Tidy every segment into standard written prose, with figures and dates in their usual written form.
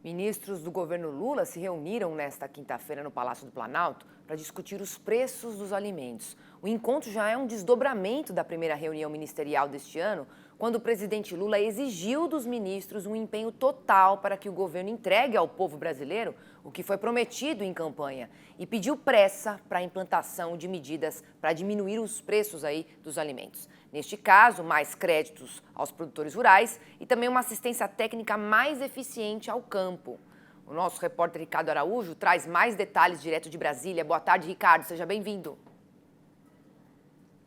Ministros do governo Lula se reuniram nesta quinta-feira no Palácio do Planalto para discutir os preços dos alimentos. O encontro já é um desdobramento da primeira reunião ministerial deste ano, quando o presidente Lula exigiu dos ministros um empenho total para que o governo entregue ao povo brasileiro o que foi prometido em campanha e pediu pressa para a implantação de medidas para diminuir os preços dos alimentos. Neste caso, mais créditos aos produtores rurais e também uma assistência técnica mais eficiente ao campo. O nosso repórter Ricardo Araújo traz mais detalhes direto de Brasília. Boa tarde, Ricardo. Seja bem-vindo.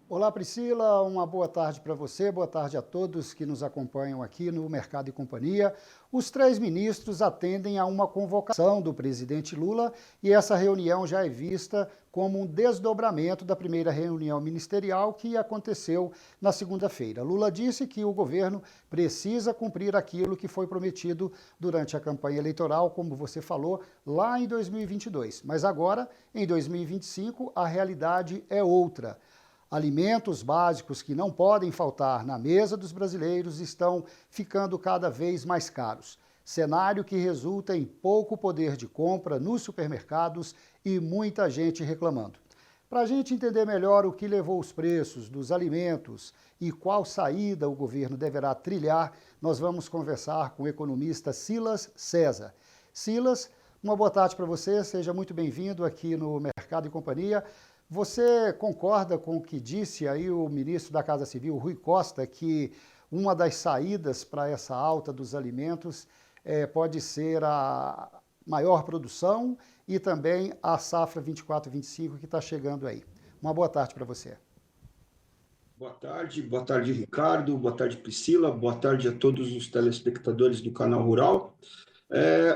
Olá, Priscila. Uma boa tarde para você. Boa tarde a todos que nos acompanham aqui no Mercado e Companhia. Os três ministros atendem a uma convocação do presidente Lula e essa reunião já é vista como um desdobramento da primeira reunião ministerial que aconteceu na segunda-feira. Lula disse que o governo precisa cumprir aquilo que foi prometido durante a campanha eleitoral, como você falou, lá em 2022. Mas agora, em 2025, a realidade é outra. Alimentos básicos que não podem faltar na mesa dos brasileiros estão ficando cada vez mais caros. Cenário que resulta em pouco poder de compra nos supermercados e muita gente reclamando. Para a gente entender melhor o que levou os preços dos alimentos e qual saída o governo deverá trilhar, nós vamos conversar com o economista Silas César. Silas, uma boa tarde para você, seja muito bem-vindo aqui no Mercado e Companhia. Você concorda com o que disse aí o ministro da Casa Civil, Rui Costa, que uma das saídas para essa alta dos alimentos pode ser a maior produção e também a safra 24-25 que está chegando aí? Uma boa tarde para você. Boa tarde, Ricardo, boa tarde, Priscila, boa tarde a todos os telespectadores do Canal Rural.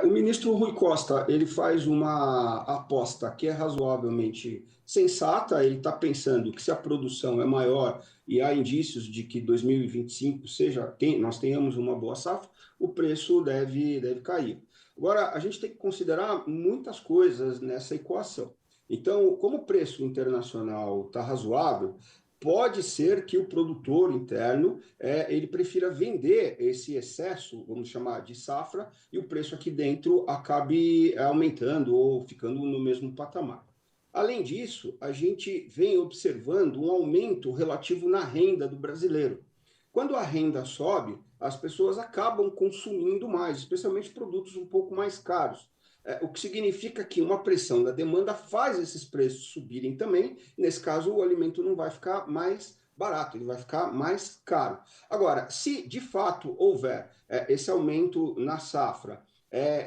O ministro Rui Costa, ele faz uma aposta que é razoavelmente sensata. Ele está pensando que se a produção é maior e há indícios de que 2025 nós tenhamos uma boa safra, o preço deve cair. Agora, a gente tem que considerar muitas coisas nessa equação. Então, como o preço internacional está razoável, pode ser que o produtor interno ele prefira vender esse excesso, vamos chamar de safra, e o preço aqui dentro acabe aumentando ou ficando no mesmo patamar. Além disso, a gente vem observando um aumento relativo na renda do brasileiro. Quando a renda sobe, as pessoas acabam consumindo mais, especialmente produtos um pouco mais caros. O que significa que uma pressão da demanda faz esses preços subirem também. Nesse caso, o alimento não vai ficar mais barato, ele vai ficar mais caro. Agora, se de fato houver esse aumento na safra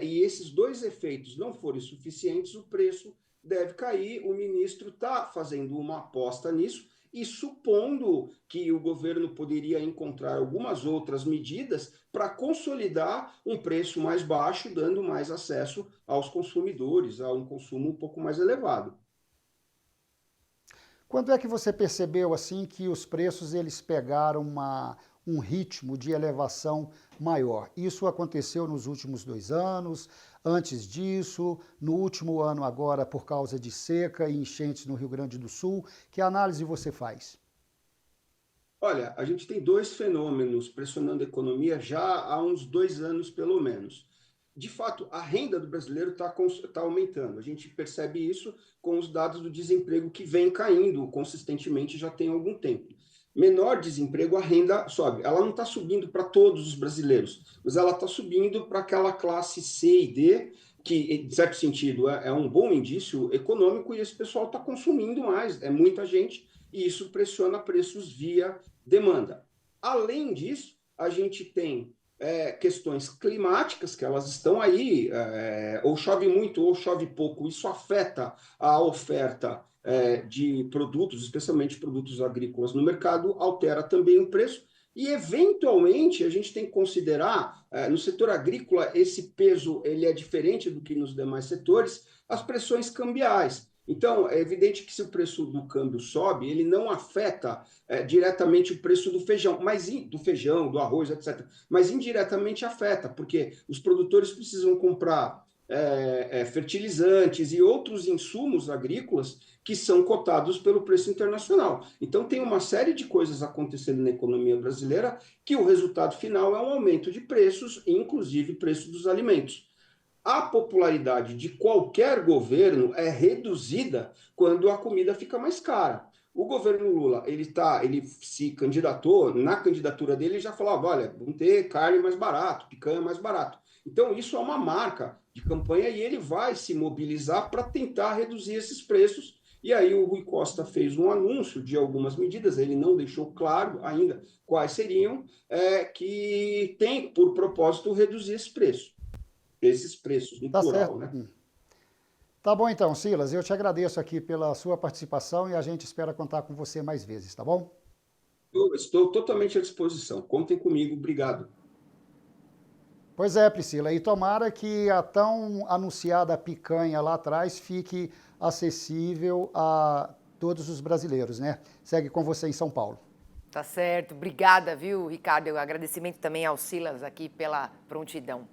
e esses dois efeitos não forem suficientes, o preço deve cair. O ministro está fazendo uma aposta nisso e supondo que o governo poderia encontrar algumas outras medidas para consolidar um preço mais baixo, dando mais acesso aos consumidores, a um consumo um pouco mais elevado. Quando é que você percebeu assim que os preços eles pegaram um ritmo de elevação maior? Isso aconteceu nos últimos 2 anos, antes disso, no último ano agora por causa de seca e enchentes no Rio Grande do Sul. Que análise você faz? Olha, a gente tem 2 fenômenos pressionando a economia já há uns 2 anos, pelo menos. De fato, a renda do brasileiro está aumentando. A gente percebe isso com os dados do desemprego que vem caindo consistentemente já tem algum tempo. Menor desemprego, a renda sobe. Ela não está subindo para todos os brasileiros, mas ela está subindo para aquela classe C e D, que, em certo sentido, é um bom indício econômico, e esse pessoal está consumindo mais, é muita gente, e isso pressiona preços via demanda. Além disso, a gente tem questões climáticas, que elas estão aí, ou chove muito ou chove pouco, isso afeta a oferta de produtos, especialmente produtos agrícolas no mercado, altera também o preço, e eventualmente a gente tem que considerar, no setor agrícola, esse peso ele é diferente do que nos demais setores, as pressões cambiais. Então, é evidente que se o preço do câmbio sobe, ele não afeta diretamente o preço do feijão, do arroz, etc. Mas indiretamente afeta, porque os produtores precisam comprar fertilizantes e outros insumos agrícolas que são cotados pelo preço internacional. Então, tem uma série de coisas acontecendo na economia brasileira que o resultado final é um aumento de preços, inclusive preço dos alimentos. A popularidade de qualquer governo é reduzida quando a comida fica mais cara. O governo Lula, ele se candidatou, na candidatura dele ele já falava, olha, vamos ter carne mais barato, picanha mais barato. Então isso é uma marca de campanha e ele vai se mobilizar para tentar reduzir esses preços. E aí o Rui Costa fez um anúncio de algumas medidas, ele não deixou claro ainda quais seriam, que tem por propósito reduzir esses preços no Tá plural, certo. né? Tá bom então, Silas, eu te agradeço aqui pela sua participação e a gente espera contar com você mais vezes, tá bom? Eu estou totalmente à disposição. Contem comigo. Obrigado. Pois é, Priscila, e tomara que a tão anunciada picanha lá atrás fique acessível a todos os brasileiros, né? Segue com você em São Paulo. Tá certo. Obrigada, viu, Ricardo? Agradecimento também ao Silas aqui pela prontidão.